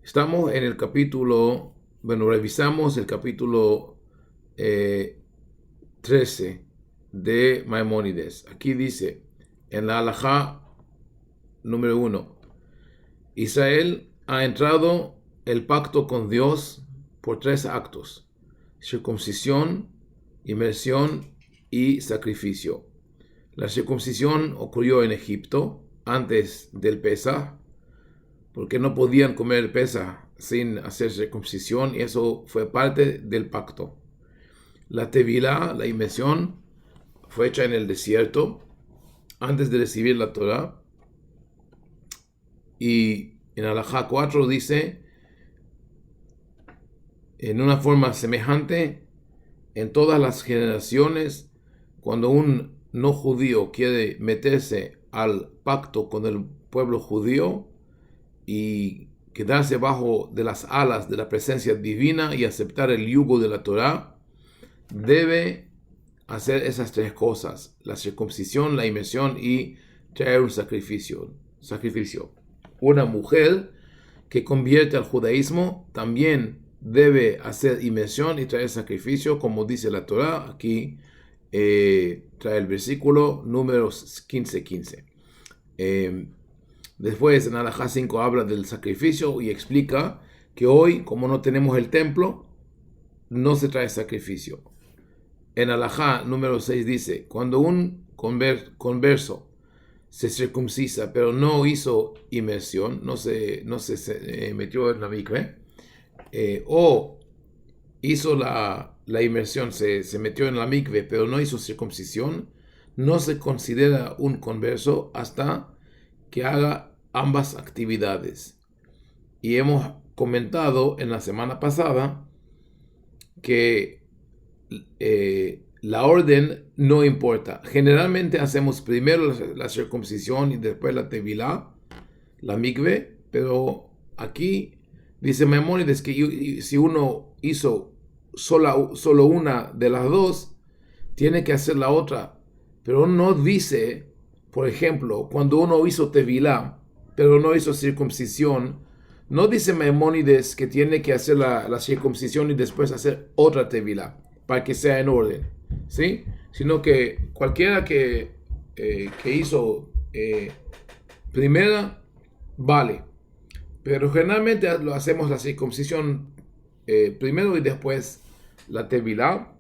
Estamos en el capítulo, revisamos el capítulo 13 de Maimónides. Aquí dice, en la halajá número 1, Israel ha entrado el pacto con Dios por 3 actos: circuncisión, inmersión y sacrificio. La circuncisión ocurrió en Egipto antes del Pesaj, porque no podían comer el Pesaj sin hacer circuncisión, y eso fue parte del pacto. La tevilá, la inmersión, fue hecha en el desierto antes de recibir la Torah, y en Halajá 4 dice, en una forma semejante, en todas las generaciones, cuando un no judío quiere meterse al pacto con el pueblo judío y quedarse bajo de las alas de la presencia divina y aceptar el yugo de la Torah, debe hacer esas 3 cosas: la circuncisión, la inmersión y traer un sacrificio. Una mujer que convierte al judaísmo también debe hacer inmersión y traer sacrificio, como dice la Torah. Aquí trae el versículo números 15:15. Después en Halajá 5 habla del sacrificio y explica que hoy, como no tenemos el templo, no se trae sacrificio. En Halajá número 6 dice, cuando un converso se circuncisa pero no hizo inmersión, no se metió en la mikve, o hizo la inmersión, se metió en la mikve pero no hizo circuncisión, no se considera un converso hasta que haga ambas actividades. Y hemos comentado en la semana pasada que la orden no importa. Generalmente hacemos primero la circuncisión y después la tevilá, la mikve, pero aquí dice Maimónides que si uno hizo solo una de las dos, tiene que hacer la otra. Pero no dice, por ejemplo, cuando uno hizo tevilá, pero no hizo circuncisión, no dice Maimónides que tiene que hacer la circuncisión y después hacer otra tevilá para que sea en orden, ¿sí? Sino que cualquiera que hizo primera, vale. Pero generalmente lo hacemos la circuncisión primero y después la tevilá.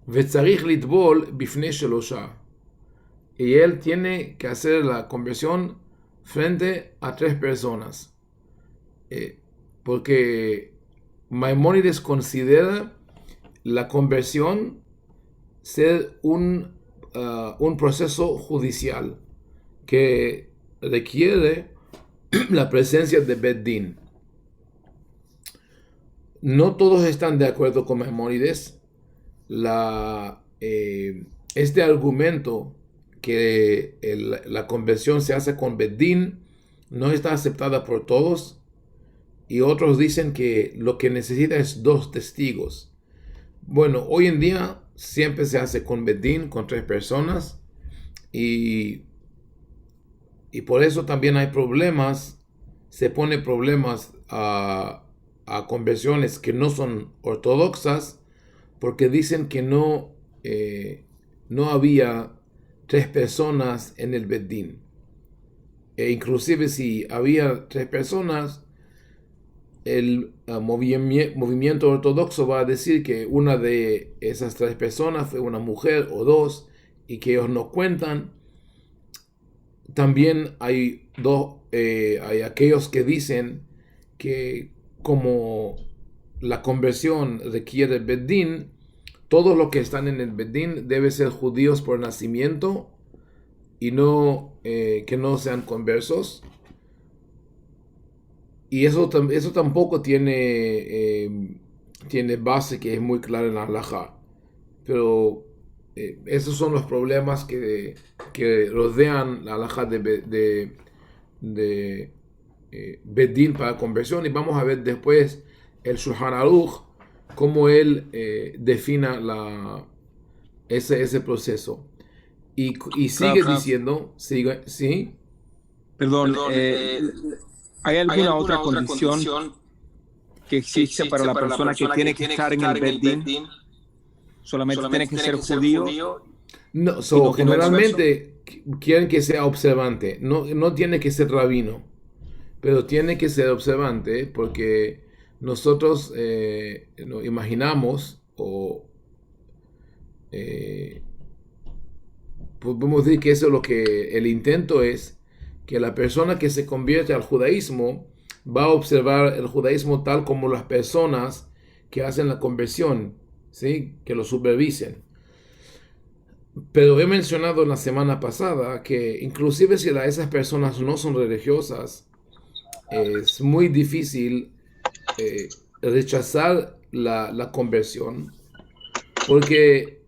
Vetzarich litbol bifnei shelosha. Y él tiene que hacer la conversión frente a 3 personas. Porque Maimónides considera la conversión ser un proceso judicial que requiere la presencia de Bet Din. No todos están de acuerdo con Maimónides. Este argumento que la conversión se hace con Bet Din no está aceptada por todos, y otros dicen que lo que necesita es 2 testigos. Bueno, hoy en día siempre se hace con Bet Din, con 3 personas, y por eso también hay problemas, se pone problemas a conversiones que no son ortodoxas, porque dicen que no había 3 personas en el Bet Din. E inclusive si había 3 personas, el movimiento ortodoxo va a decir que una de esas 3 personas fue una mujer o 2 y que ellos no cuentan. También hay aquellos que dicen que como la conversión requiere Bet Din, todos los que están en el Bet Din deben ser judíos por nacimiento y no que no sean conversos. Y eso tampoco tiene base que es muy clara en la halajá. Pero esos son los problemas que rodean la halajá de Bet Din para conversión. Y vamos a ver después el Shulchan Aruch, cómo él defina ese proceso. Y sigue Raf, diciendo, ¿sí? perdón, Perdón, ¿hay ¿hay alguna otra alguna otra condición condición que existe para la persona que tiene que estar en el Bedín, solamente tiene que ser judío. No, no so, converso. generalmente quieren que sea observante. No tiene que ser rabino, pero tiene que ser observante porque nosotros nos imaginamos o eh, podemos decir que eso es lo que el intento es, que la persona que se convierte al judaísmo va a observar el judaísmo tal como las personas que hacen la conversión, ¿sí? Que lo supervisen. Pero he mencionado la semana pasada que inclusive si esas personas no son religiosas, es muy difícil rechazar la conversión porque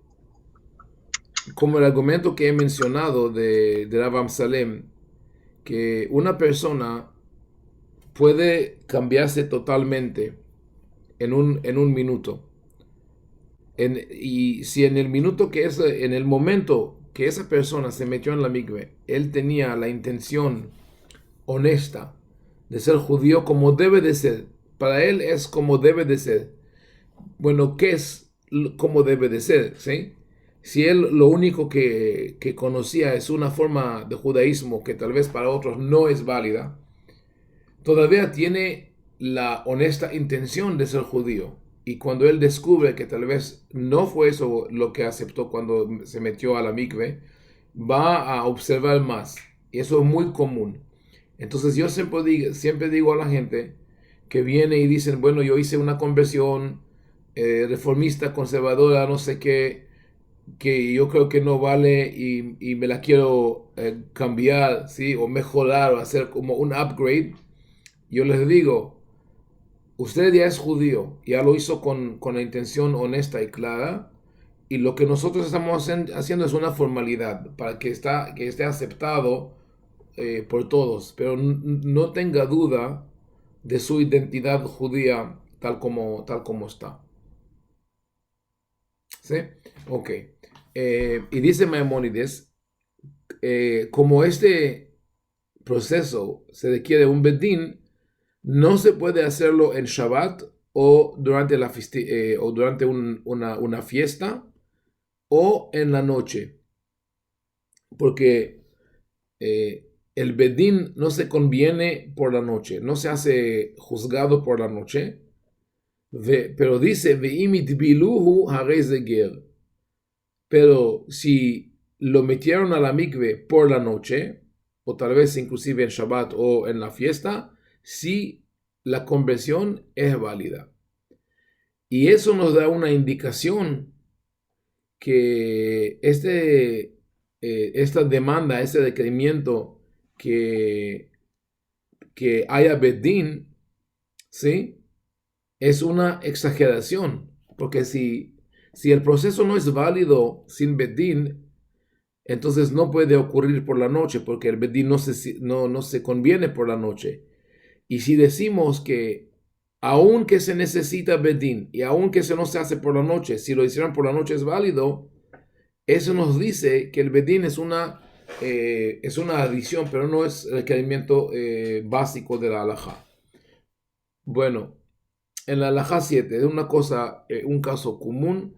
como el argumento que he mencionado de Rav Salem, que una persona puede cambiarse totalmente en un minuto. Y si en el minuto en el momento que esa persona se metió en la migbe, él tenía la intención honesta de ser judío como debe de ser. Para él es como debe de ser. Bueno, ¿qué es como debe de ser? ¿Sí? Si él lo único que conocía es una forma de judaísmo que tal vez para otros no es válida, todavía tiene la honesta intención de ser judío. Y cuando él descubre que tal vez no fue eso lo que aceptó cuando se metió a la mikve, va a observar más. Y eso es muy común. Entonces yo siempre digo a la gente que viene y dicen, bueno, yo hice una conversión reformista, conservadora, no sé qué, que yo creo que no vale y me la quiero cambiar, ¿sí? O mejorar o hacer como un upgrade. Yo les digo, usted ya es judío, ya lo hizo con la intención honesta y clara, y lo que nosotros estamos haciendo es una formalidad para que esté aceptado por todos, pero no tenga duda de su identidad judía tal como está. ¿Sí? Ok. Y dice Maimónides, como este proceso se requiere un bedín, no se puede hacerlo en Shabbat o durante, o durante una fiesta o en la noche, porque el bedín no se conviene por la noche, no se hace juzgado por la noche, pero dice, Ve'imit biluhu ger. Pero si lo metieron a la mikve por la noche, o tal vez inclusive en Shabbat o en la fiesta, sí la conversión es válida. Y eso nos da una indicación que esta demanda, ese requerimiento que haya bedín, ¿sí? Es una exageración, porque si el proceso no es válido sin bedín, entonces no puede ocurrir por la noche, porque el bedín no se conviene por la noche. Y si decimos que aunque se necesita bedín y aunque se no se hace por la noche, si lo hicieran por la noche es válido, eso nos dice que el bedín es una adición, pero no es requerimiento básico de la halajá. Bueno, en la halajá 7 es una cosa, un caso común.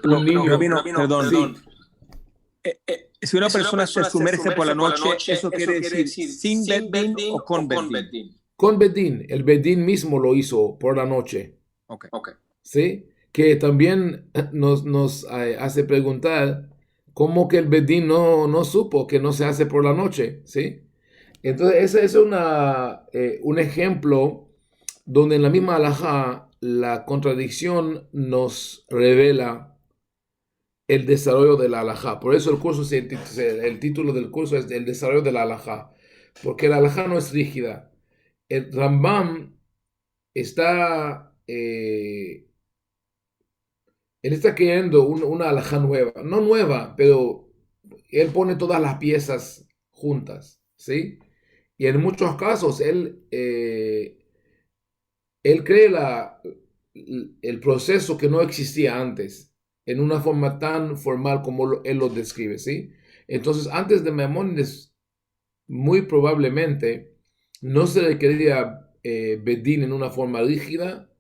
Un niño... Rabino, perdón. Sí, Si una persona se sumerge por la noche, ¿eso quiere decir sin Bedín o con Bedín? con bedín, el bedín mismo lo hizo por la noche. Okay. ¿Sí? Que también nos hace preguntar cómo que el bedín no supo que no se hace por la noche, ¿sí? Entonces, ese es un ejemplo donde en la misma halajá la contradicción nos revela el desarrollo de la halajá. Por eso el título del curso es el desarrollo de la halajá, porque la halajá no es rígida. El Rambam está... él está creando una halajá nueva. No nueva, pero él pone todas las piezas juntas, ¿sí? Y en muchos casos él cree el proceso que no existía antes, en una forma tan formal como él lo describe, ¿sí? Entonces, antes de Maimónides, muy probablemente no se requería Bedín en una forma rígida,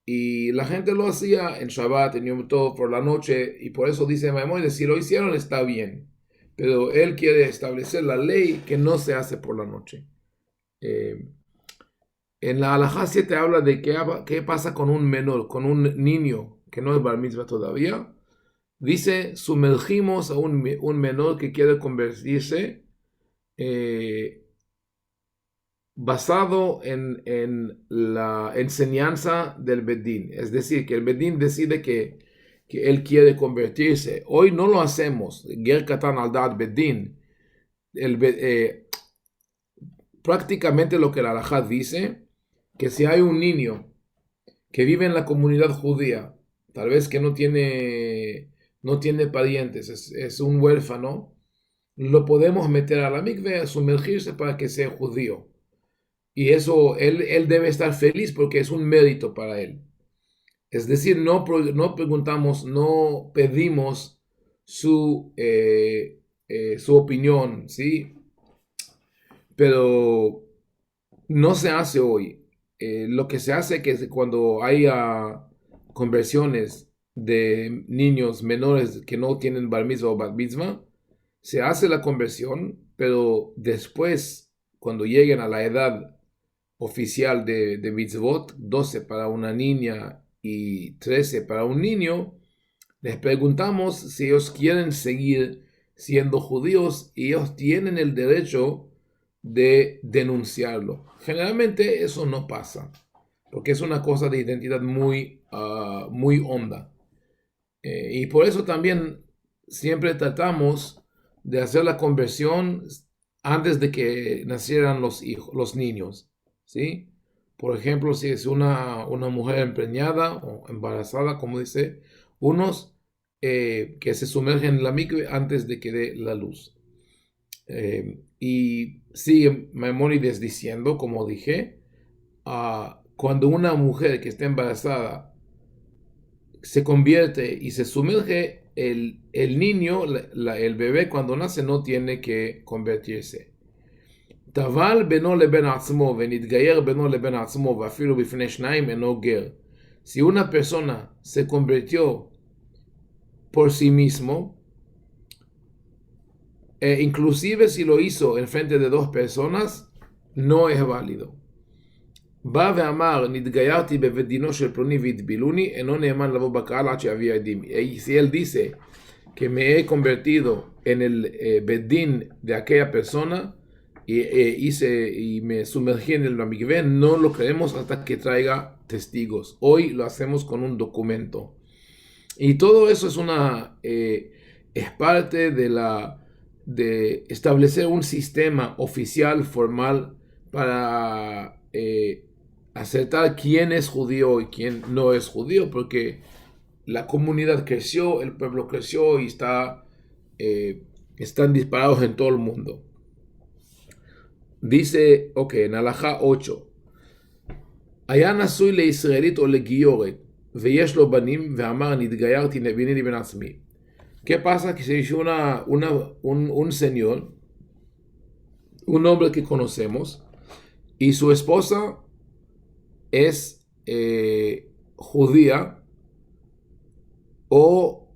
y la gente lo hacía en Shabbat, en Yom Tov, por la noche, y por eso dice Maimónides, si lo hicieron está bien, pero él quiere establecer la ley que no se hace por la noche. En la Halajá 7 habla de qué pasa con un menor, con un niño que no es bar mitzvah todavía. Dice, sumergimos a un menor que quiere convertirse, basado en la enseñanza del Bedín. Es decir, que el Bedín decide que él quiere convertirse. Hoy no lo hacemos. Ger Katan al Da'at Bedín. Prácticamente lo que la halajá dice, que si hay un niño que vive en la comunidad judía, tal vez que no tiene parientes, es un huérfano, lo podemos meter a la mikve, a sumergirse para que sea judío. Y eso, él debe estar feliz porque es un mérito para él. Es decir, no preguntamos, no pedimos su opinión, ¿sí? Pero no se hace hoy. Lo que se hace que cuando haya conversiones de niños menores que no tienen bar mitzvah o bat mitzvah, se hace la conversión, pero después, cuando lleguen a la edad oficial de mitzvot, 12 para una niña y 13 para un niño, les preguntamos si ellos quieren seguir siendo judíos y ellos tienen el derecho de denunciarlo. Generalmente eso no pasa, porque es una cosa de identidad muy honda. Y por eso también siempre tratamos de hacer la conversión antes de que nacieran los niños, ¿sí? Por ejemplo, si es una mujer empreñada o embarazada, como dice unos, que se sumergen en la mikve antes de que dé la luz. Y sigue Maimónides diciendo, como dije, cuando una mujer que está embarazada se convierte y se sumerge, el niño, el bebé cuando nace no tiene que convertirse. Taval beno leben atzmo venitgayer beno leben atzmo vafilu bifnei shnaim eno ger. Si una persona se convirtió por sí mismo, inclusive si lo hizo en frente de dos personas, no es válido. בא ואמר, נתגיירתי בבית דינו של פלוני והטבילוני, אינו נאמן לבוא בקהל עד שיביא עדים. Si él dice que me he convertido en el bedín de aquella persona y me sumergí en el mikveh, no lo creemos hasta que traiga testigos. Hoy lo hacemos con un documento. Y todo eso es parte de establecer un sistema oficial, formal, para acertar quién es judío y quién no es judío, porque la comunidad creció, el pueblo creció y están disparados en todo el mundo. Dice, en Halajá 8, היה נשוי לישראלית או לגיורת, ויש לו בנים, ואמר נתגיירתי ביני לבין עצמי. ¿Qué pasa? Que se hizo un señor, un hombre que conocemos, y su esposa es judía o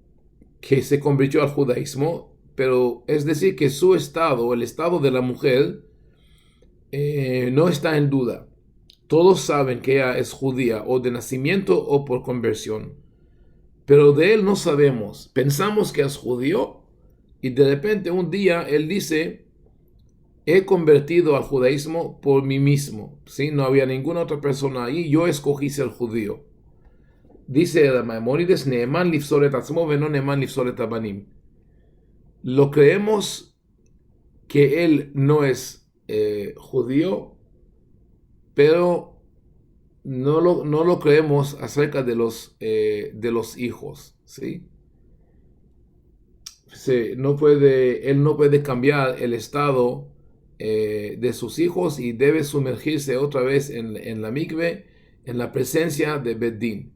que se convirtió al judaísmo, pero es decir que su estado, el estado de la mujer, no está en duda. Todos saben que ella es judía o de nacimiento o por conversión, pero de él no sabemos. Pensamos que es judío y de repente un día él dice, he convertido al judaísmo por mí mismo, ¿sí? No había ninguna otra persona ahí, yo escogí ser judío. Dice Maimónides, Neeman lifsolet atzmo veno neeman lifsolet abanim. Lo creemos que él no es judío, pero no lo creemos acerca de los hijos, ¿sí? Él no puede cambiar el estado de sus hijos y debe sumergirse otra vez en la mikve, en la presencia de Bedín.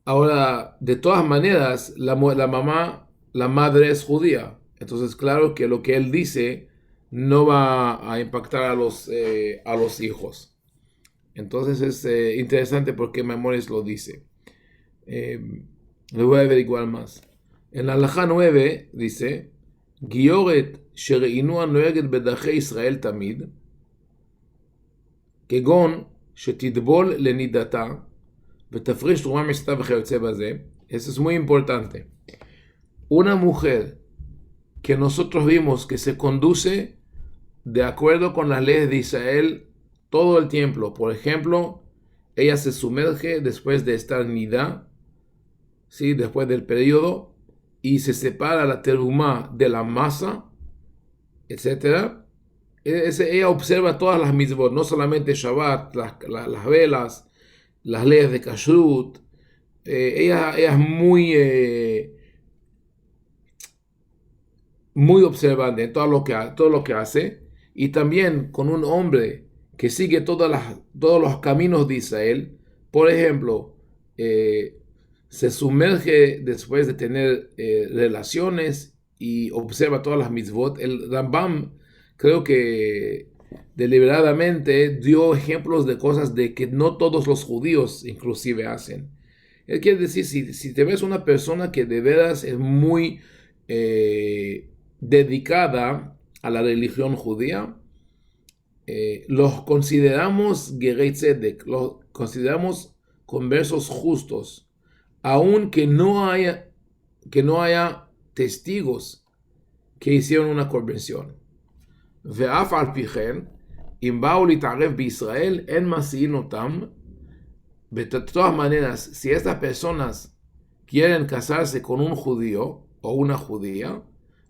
Ahora, de todas maneras, la madre es judía. Entonces, claro que lo que él dice no va a impactar a los hijos. Entonces es interesante porque Maimónides lo dice. Le voy a averiguar más. En la Halajá 9 dice, Gioret shereinu anoeget bedachei Israel tamid, כגון שתטבול לנידתה ותפריש תרומה משתה וכיוצא בזה. Eso es muy importante. Una mujer que nosotros vimos que se conduce de acuerdo con las leyes de Israel todo el tiempo. Por ejemplo, ella se sumerge después de estar nidá, ¿sí? Después del periodo, y se separa la terumá de la masa, etc. Ella observa todas las mitzvot, no solamente Shabbat, las velas, las leyes de Kashrut. Ella es muy observante en todo lo que hace, y también con un hombre que sigue todos los caminos de Israel. Por ejemplo, se sumerge después de tener relaciones y observa todas las mitzvot. El Rambam, creo que deliberadamente dio ejemplos de cosas de que no todos los judíos inclusive hacen. Él quiere decir, si te ves una persona que de veras es muy dedicada a la religión judía, los consideramos Gerei Tzedek, los consideramos conversos justos, aunque no haya testigos que hicieron una conversión. ואף על פי כן, אם באו להתערב בישראל, אין מסיעין אותם. De todas maneras, si estas personas quieren casarse con un judío o una judía,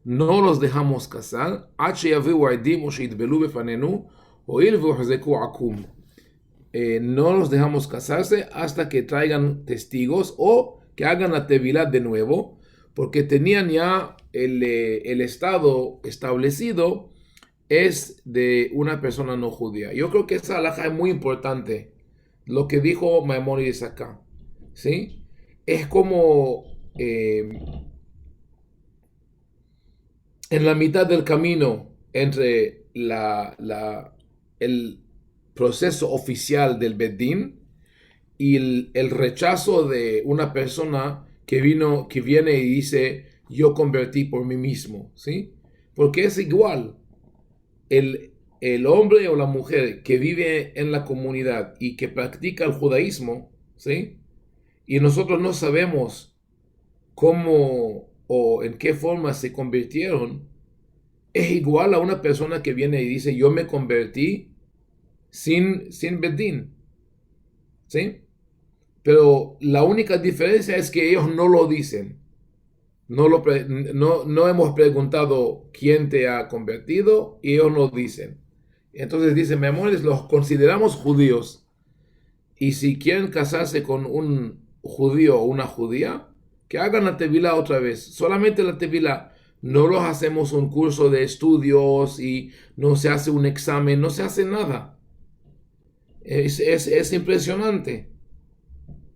no los dejamos casar, עד שיביאו עדים או שיטבלו בפנינו, הואיל והוחזקו עקום. No los dejamos casarse hasta que traigan testigos o que hagan la tevilá de nuevo, porque tenían ya el estado establecido es de una persona no judía. Yo creo que esa halajá es muy importante, lo que dijo Maimónides acá, ¿sí? Es como en la mitad del camino entre el proceso oficial del Bedín y el rechazo de una persona que viene y dice, yo convertí por mí mismo, ¿sí? Porque es igual. El hombre o la mujer que vive en la comunidad y que practica el judaísmo, ¿sí? Y nosotros no sabemos cómo o en qué forma se convirtieron, es igual a una persona que viene y dice, yo me convertí sin Bedín, ¿sí? Pero la única diferencia es que ellos no lo dicen. No hemos preguntado quién te ha convertido y ellos no dicen. Entonces dicen, mi amor, los consideramos judíos, y si quieren casarse con un judío o una judía, que hagan la tevilá otra vez, solamente la tevilá. No los hacemos un curso de estudios y no se hace un examen, no se hace nada. Es impresionante.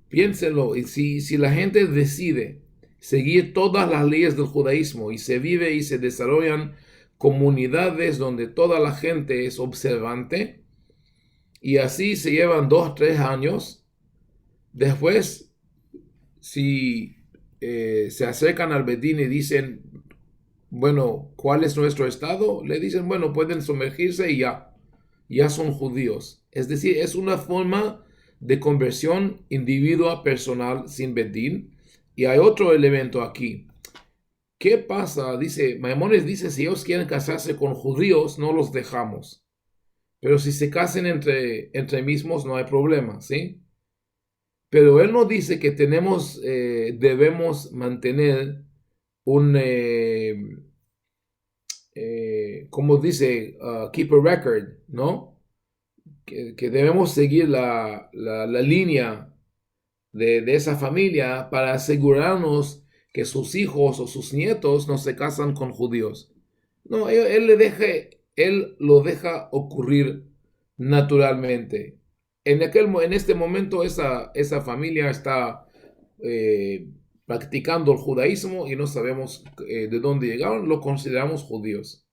Piénsenlo, y si la gente decide seguir todas las leyes del judaísmo y se vive y se desarrollan comunidades donde toda la gente es observante, y así se llevan 2 o 3 años, después si se acercan al Bedín y dicen, bueno, ¿cuál es nuestro estado? Le dicen, bueno, pueden sumergirse y ya son judíos. Es decir, es una forma de conversión individual personal sin Bedín. Y hay otro elemento aquí. ¿Qué pasa? Dice, Maimónides dice, si ellos quieren casarse con judíos, no los dejamos. Pero si se casen entre mismos, no hay problema, ¿sí? Pero él no dice que debemos mantener un, como dice, keep a record, ¿no? Que debemos seguir la línea de esa familia para asegurarnos que sus hijos o sus nietos no se casan con judíos. No, él lo deja ocurrir naturalmente. En este momento esa familia está practicando el judaísmo y no sabemos de dónde llegaron, lo consideramos judíos.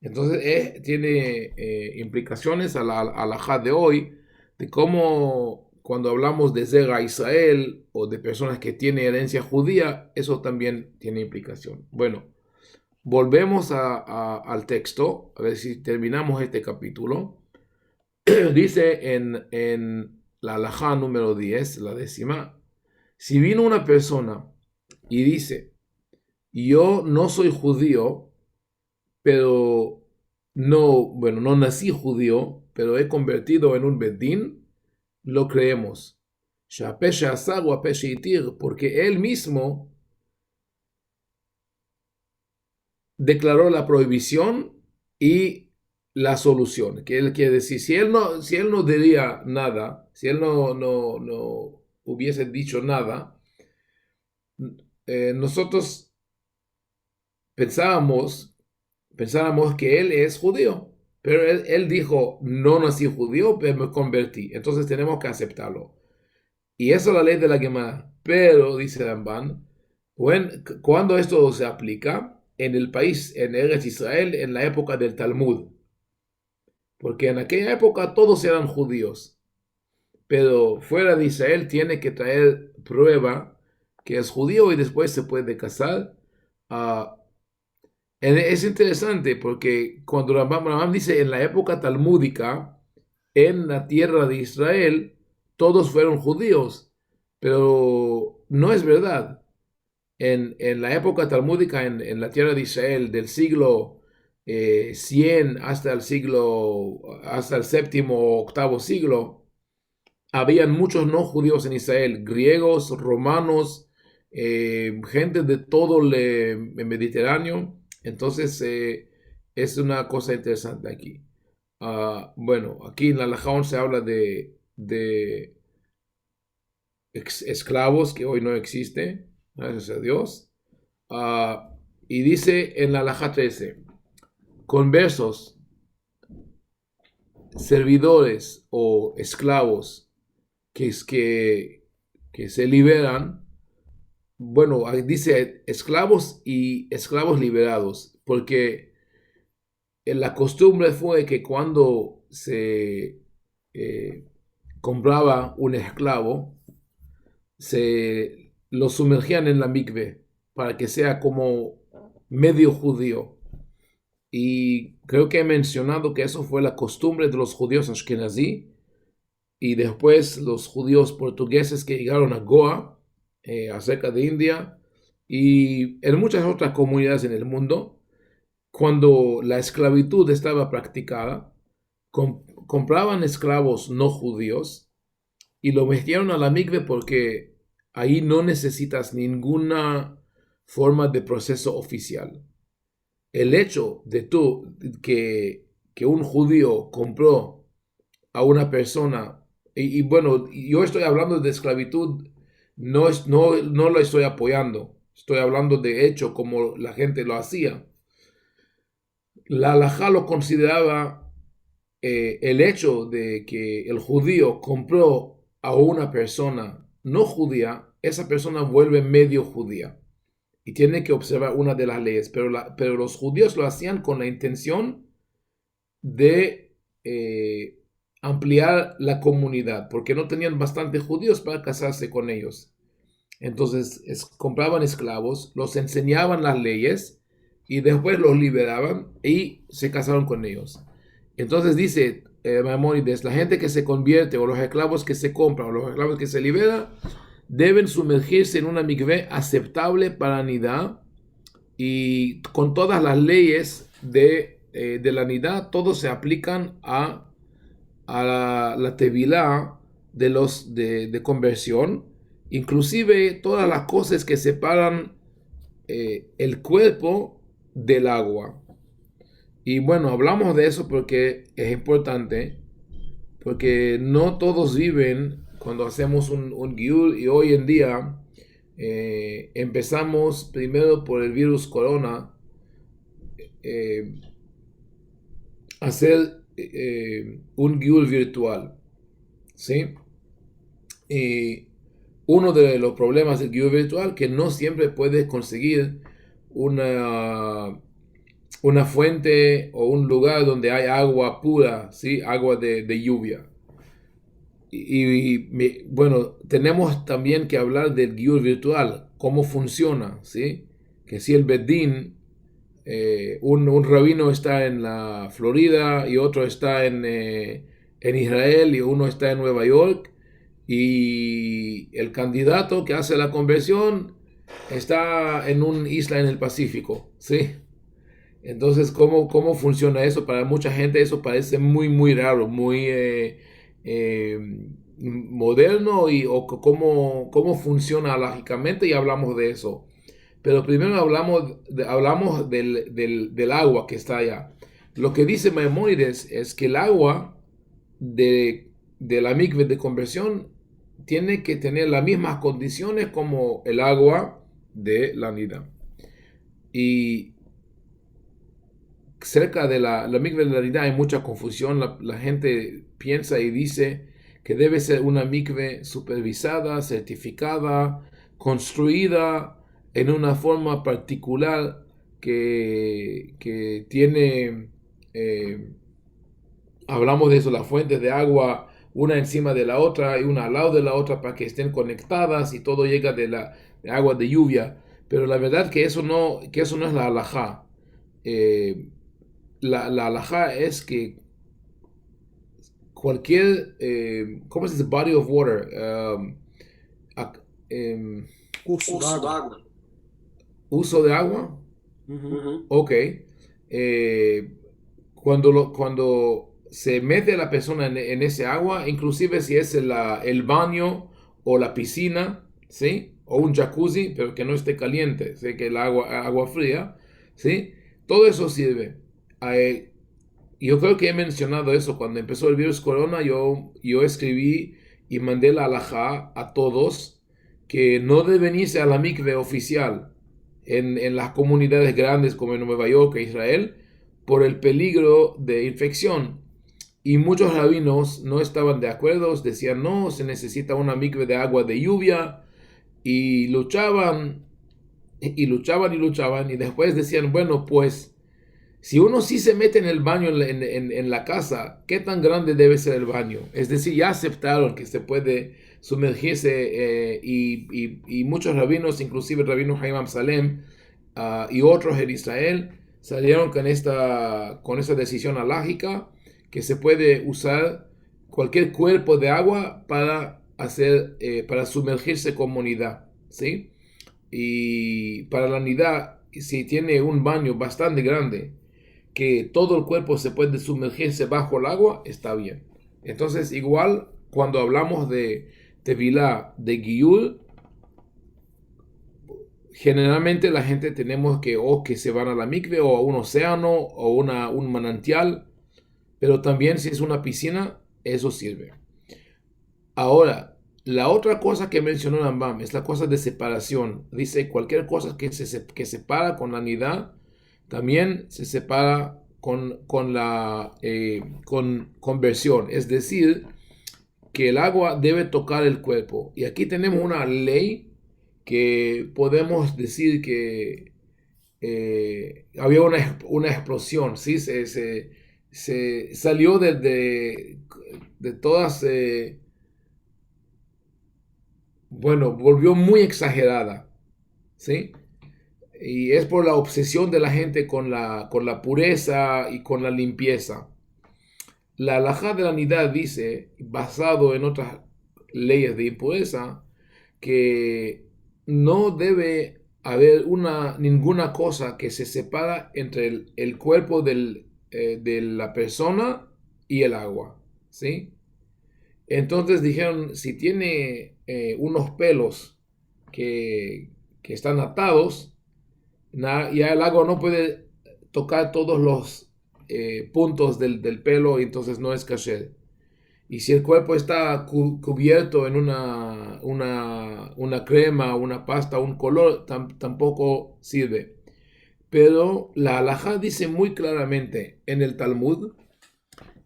Entonces tiene implicaciones a la halajá de hoy, de cómo cuando hablamos de Zera Israel o de personas que tienen herencia judía, eso también tiene implicación. Bueno, volvemos al texto, a ver si terminamos este capítulo. Dice en la halajá número 10, la décima, si vino una persona y dice, yo no soy judío, pero no nací judío, pero he convertido en un bedín, lo creemos. Porque él mismo declaró la prohibición y la solución. Que él quiere decir, si él no diría nada, si él no hubiese dicho nada, nosotros pensáramos que él es judío. Pero él dijo, no nací judío, pero me convertí. Entonces tenemos que aceptarlo. Y eso es la ley de la Gemara. Pero, dice Ramban, cuando esto se aplica en el país, en Eretz Israel, en la época del Talmud. Porque en aquella época todos eran judíos. Pero fuera de Israel tiene que traer prueba que es judío y después se puede casar. Uh, Es interesante porque cuando Rambam dice en la época talmúdica, en la tierra de Israel, todos fueron judíos, pero no es verdad. En la época talmúdica, en la tierra de Israel, del siglo 100 hasta el séptimo o octavo siglo, habían muchos no judíos en Israel, griegos, romanos, gente de todo el Mediterráneo. Entonces, es una cosa interesante aquí. Bueno, aquí en la Halajá se habla de esclavos que hoy no existe, gracias a Dios. Y dice en la Halajá 13, conversos, servidores o esclavos que se liberan. Bueno, dice esclavos y esclavos liberados, porque la costumbre fue que cuando se compraba un esclavo, se lo sumergían en la mikve para que sea como medio judío. Y creo que he mencionado que eso fue la costumbre de los judíos ashkenazí y después los judíos portugueses que llegaron a Goa, acerca de India y en muchas otras comunidades en el mundo. Cuando la esclavitud estaba practicada, compraban esclavos no judíos y lo metieron a la mikve porque ahí no necesitas ninguna forma de proceso oficial. El hecho de que un judío compró a una persona, y bueno, yo estoy hablando de esclavitud, no lo estoy apoyando, estoy hablando de hecho como la gente lo hacía. La halajá lo consideraba el hecho de que el judío compró a una persona no judía, esa persona vuelve medio judía y tiene que observar una de las leyes, pero los judíos lo hacían con la intención de ampliar la comunidad, porque no tenían bastantes judíos para casarse con ellos. Entonces compraban esclavos, los enseñaban las leyes y después los liberaban y se casaron con ellos. Entonces dice Maimónides, la gente que se convierte o los esclavos que se compran o los esclavos que se liberan deben sumergirse en una mikvé aceptable para nidá y con todas las leyes de la nidá, todos se aplican a la tevilá de conversión, inclusive todas las cosas que separan el cuerpo del agua. Y bueno, hablamos de eso porque es importante, porque no todos viven cuando hacemos un giul y hoy en día empezamos primero por el virus corona a hacer un giul virtual, ¿sí? Y uno de los problemas del giul virtual que no siempre puedes conseguir una una fuente o un lugar donde hay agua pura, ¿sí? Agua de lluvia. Bueno, tenemos también que hablar del Giyur virtual, cómo funciona, ¿sí? Que si el Bedín, un rabino está en la Florida y otro está en Israel y uno está en Nueva York y el candidato que hace la conversión está en una isla en el Pacífico, ¿sí? Entonces, ¿cómo funciona eso? Para mucha gente eso parece muy, muy raro, muy eh, moderno o cómo funciona lógicamente y hablamos de eso. Pero primero hablamos del agua que está allá. Lo que dice Maimónides es que el agua de la mikve de conversión tiene que tener las mismas condiciones como el agua de la nida. Y cerca de la mikve de la nida hay mucha confusión. La gente piensa y dice que debe ser una mikve supervisada, certificada, construida en una forma particular que tiene, hablamos de eso, las fuentes de agua, una encima de la otra y una al lado de la otra para que estén conectadas y todo llega de agua de lluvia. Pero la verdad que eso no es la halajá. Eh, la halajá es que cualquier, ¿cómo se dice? Body of water. Ac- em, Curso d'água. uso de agua. Uhum. Ok. Eh, cuando se mete la persona en ese agua, inclusive si es el baño o la piscina, ¿sí? O un jacuzzi, pero que no esté caliente, ¿sí? Que el agua fría, ¿sí? Todo eso sirve. Eh, yo creo que he mencionado eso cuando empezó el virus corona. Yo escribí y mandé la alajá a todos que no deben irse a la mikve oficial en las comunidades grandes como en Nueva York e Israel por el peligro de infección. Y muchos rabinos no estaban de acuerdo, decían no, se necesita una mikve de agua de lluvia y luchaban y luchaban y luchaban y después decían, bueno, pues si uno sí se mete en el baño en la casa, ¿qué tan grande debe ser el baño? Es decir, ya aceptaron que se puede sumergirse y muchos rabinos, inclusive el rabino Haim Amsalem y otros en Israel, salieron con esta decisión alágica que se puede usar cualquier cuerpo de agua para sumergirse con comunidad, ¿sí? Y para la unidad, si tiene un baño bastante grande, que todo el cuerpo se puede sumergirse bajo el agua, está bien. Entonces, igual, cuando hablamos de Tevilá, de Giyur, generalmente la gente tenemos que se van a la mikve o a un océano o un manantial, pero también si es una piscina, eso sirve. Ahora, la otra cosa que mencionó Rambam es la cosa de separación. Dice cualquier cosa que separa con la nidad, también se separa con conversión. Es decir, que el agua debe tocar el cuerpo. Y aquí tenemos una ley que podemos decir que había una explosión, ¿sí? Se salió de todas... bueno, volvió muy exagerada, ¿sí? Y es por la obsesión de la gente con la pureza y con la limpieza. La halajá de la nidad dice, basado en otras leyes de impureza, que no debe haber ninguna cosa que se separa entre el cuerpo de la persona y el agua, ¿sí? Entonces dijeron, si tiene unos pelos que están atados, ya el agua no puede tocar todos los puntos del pelo y entonces no es kasher. Y si el cuerpo está cubierto en una crema, una pasta, un color, tampoco sirve. Pero la halajá dice muy claramente en el Talmud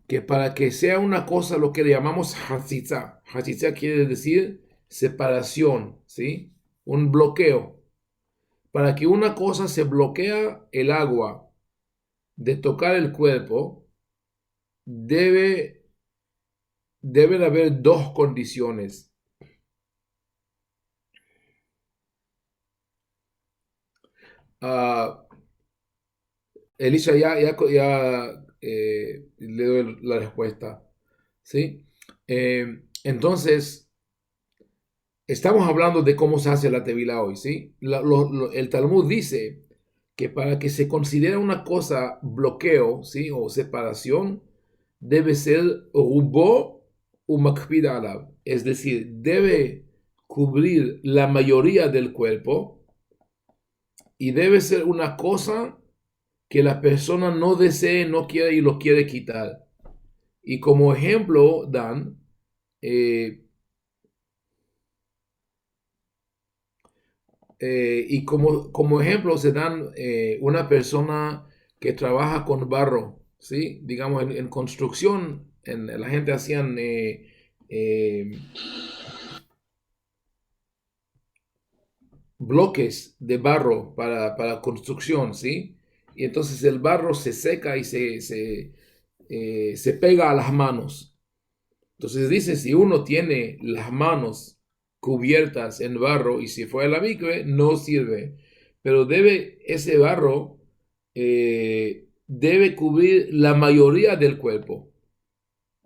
que para que sea una cosa lo que le llamamos hatzitza. Hatzitza quiere decir separación, ¿sí? Un bloqueo. Para que una cosa se bloquea el agua de tocar el cuerpo, deben haber dos condiciones. Ah, Elisha le doy la respuesta. ¿Sí? Entonces, estamos hablando de cómo se hace la tevilá hoy, ¿sí? El Talmud dice que para que se considere una cosa bloqueo, ¿sí? O separación, debe ser rubó u makpid alab. Es decir, debe cubrir la mayoría del cuerpo y debe ser una cosa que la persona no desee, no quiere y lo quiere quitar. Y como ejemplo dan, y como ejemplo se dan una persona que trabaja con barro, ¿sí? Digamos en construcción, la gente hacían eh, bloques de barro para construcción, ¿sí? Y entonces el barro se seca y se pega a las manos. Entonces dice, si uno tiene las manos cubiertas en barro y si fue a la mikve, no sirve. Pero ese barro debe cubrir la mayoría del cuerpo.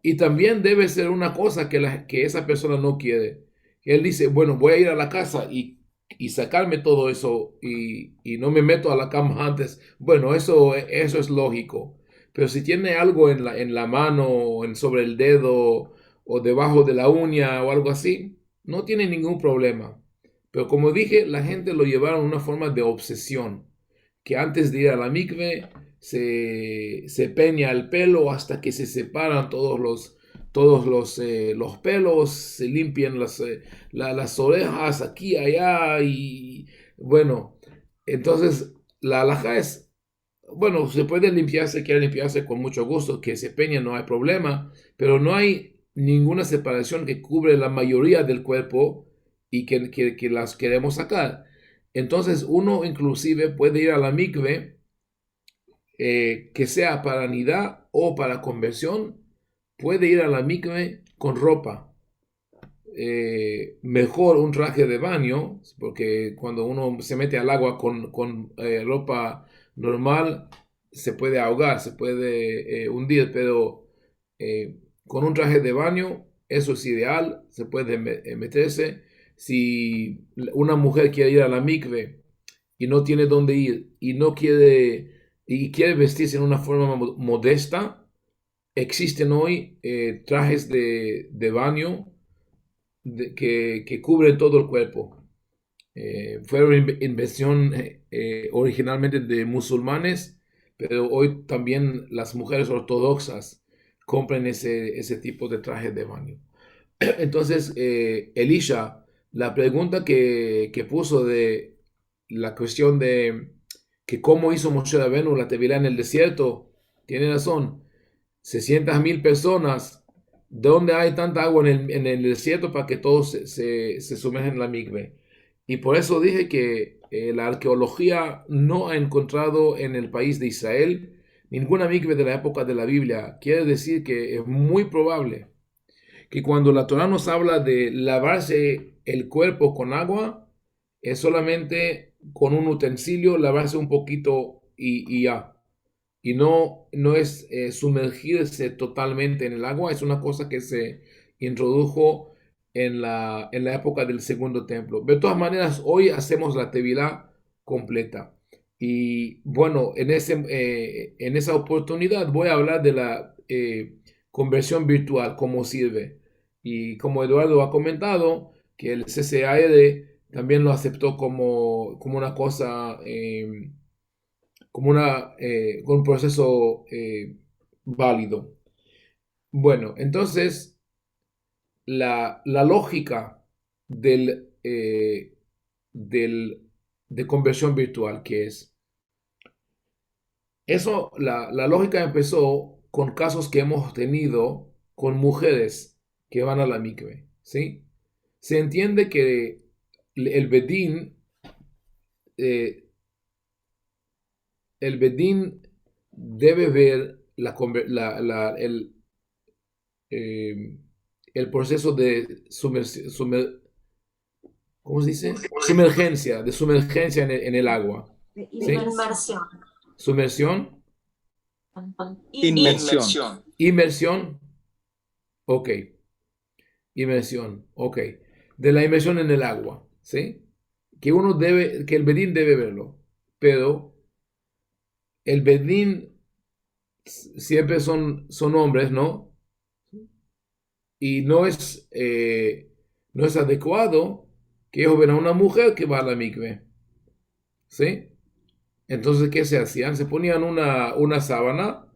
Y también debe ser una cosa que esa persona no quiere. Él dice, bueno, voy a ir a la casa y sacarme todo eso y no me meto a la cama antes. Bueno, eso es lógico. Pero si tiene algo en la mano, sobre el dedo o debajo de la uña o algo así, no tiene ningún problema. Pero como dije, la gente lo llevaron a una forma de obsesión, que antes de ir a la mikve se peña el pelo hasta que se separan los pelos, se limpian las orejas aquí, allá y bueno, entonces la alhaja es, bueno, se puede limpiarse, quiere limpiarse con mucho gusto, que se peña, no hay problema, pero no hay ninguna separación que cubre la mayoría del cuerpo y que las queremos sacar. Entonces uno inclusive puede ir a la mikve, que sea para nidá o para conversión, puede ir a la mikve con ropa. Mejor un traje de baño, porque cuando uno se mete al agua con ropa normal, se puede ahogar, se puede hundir, pero con un traje de baño, eso es ideal, se puede meterse. Si una mujer quiere ir a la mikve y no tiene dónde ir y quiere vestirse en una forma modesta, existen hoy trajes de baño que cubren todo el cuerpo. Fueron invención originalmente de musulmanes, pero hoy también las mujeres ortodoxas compran ese tipo de trajes de baño. Entonces, Elisha, la pregunta que puso de la cuestión de que cómo hizo Moshe Rabbeinu la Tevilá en el desierto, tiene razón. 600,000 personas, ¿dónde hay tanta agua en el desierto para que todos se sumerjan en la migbe? Y por eso dije que la arqueología no ha encontrado en el país de Israel ninguna migbe de la época de la Biblia. Quiere decir que es muy probable que cuando la Torah nos habla de lavarse el cuerpo con agua, es solamente con un utensilio lavarse un poquito y ya. Y no es sumergirse totalmente en el agua, es una cosa que se introdujo en la época del segundo templo. De todas maneras, hoy hacemos la tevilá completa. Y bueno, en esa oportunidad voy a hablar de la conversión virtual, cómo sirve. Y como Eduardo ha comentado, que el CCAR también lo aceptó como una cosa, con un proceso válido. Bueno, entonces la lógica del, eh, del, de conversión virtual, que es eso, la lógica empezó con casos que hemos tenido con mujeres que van a la mikve, ¿sí? Se entiende que el bedín, eh, el bedín debe ver el proceso de ¿cómo se dice? De sumergencia en el agua. ¿Sí? Sumersión. Inmersión. Inmersión. Ok. Inmersión. Ok. De la inmersión en el agua. ¿Sí? Que el bedín debe verlo. Pero el bedín siempre son hombres, ¿no? Y no es adecuado que ellos vean a una mujer que va a la mikve. ¿Sí? Entonces, ¿qué se hacían? Se ponían una sábana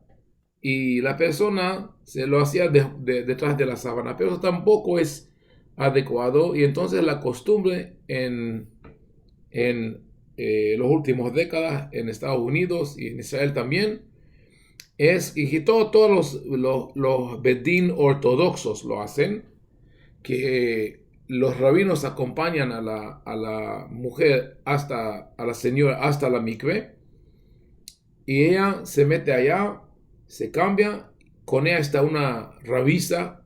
y la persona se lo hacía detrás de la sábana, pero eso tampoco es adecuado. Y entonces la costumbre en las últimas décadas en Estados Unidos y en Israel también es, y que todos los bedín ortodoxos lo hacen, que los rabinos acompañan a la mujer a la señora hasta la mikve, y ella se mete allá, se cambia, con ella está una rubisa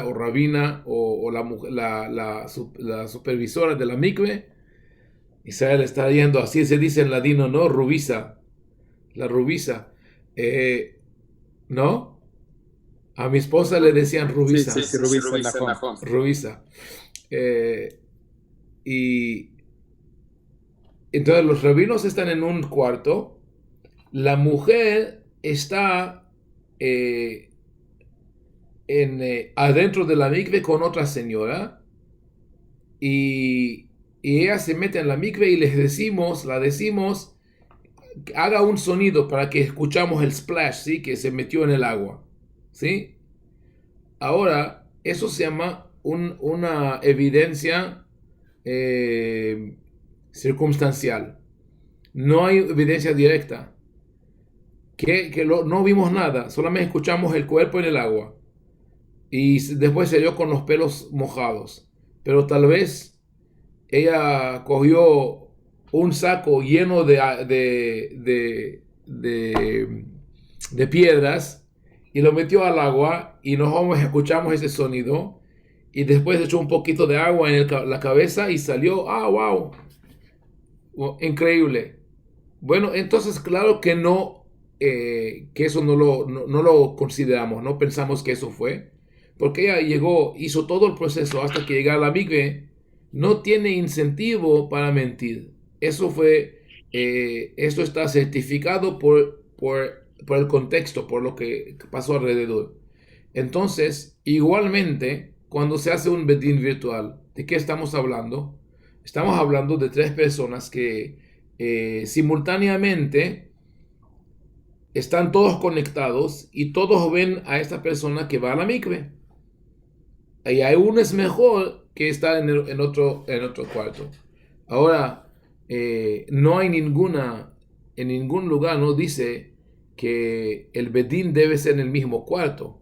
o rabina o la supervisora de la mikve. Israel está yendo, así se dice en ladino, ¿no? Rubisa, la rubisa. ¿No? A mi esposa le decían rubisa. Sí, rubisa. Rubisa. Y entonces los rabinos están en un cuarto, la mujer está adentro de la mikve con otra señora, y ella se mete en la mikve y la decimos, haga un sonido para que escuchamos el splash, ¿sí? Que se metió en el agua, ¿sí? Ahora, eso se llama una evidencia circunstancial. No hay evidencia directa. No vimos nada, solamente escuchamos el cuerpo en el agua. Y después se dio con los pelos mojados. Pero tal vez ella cogió un saco lleno de piedras y lo metió al agua, y nosotros escuchamos ese sonido, y después echó un poquito de agua en la cabeza y salió, wow, increíble. Bueno, entonces claro que no, que eso no lo consideramos, no pensamos que eso fue, porque ella hizo todo el proceso hasta que llegara a la mikve, no tiene incentivo para mentir. Esto está certificado por el contexto, por lo que pasó alrededor. Entonces, igualmente, cuando se hace un bedín virtual, ¿de qué estamos hablando? Estamos hablando de tres personas que simultáneamente están todos conectados y todos ven a esta persona que va a la mikve. Y hay uno es mejor que está en otro cuarto. Ahora, no hay en ningún lugar no dice que el bedín debe ser en el mismo cuarto.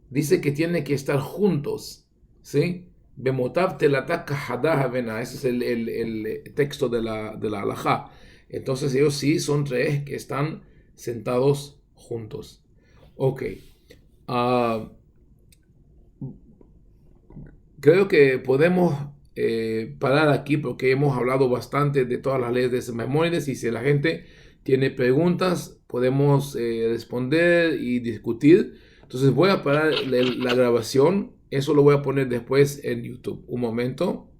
Dice que tiene que estar juntos, ¿sí? Bemotav telataka hadah havena. Ese es el texto de la halajá. Entonces ellos sí son tres que están sentados juntos. Ok. Creo que podemos parar aquí porque hemos hablado bastante de todas las leyes de Maimónides, y si la gente tiene preguntas podemos responder y discutir. Entonces voy a parar la grabación, eso lo voy a poner después en YouTube. Un momento.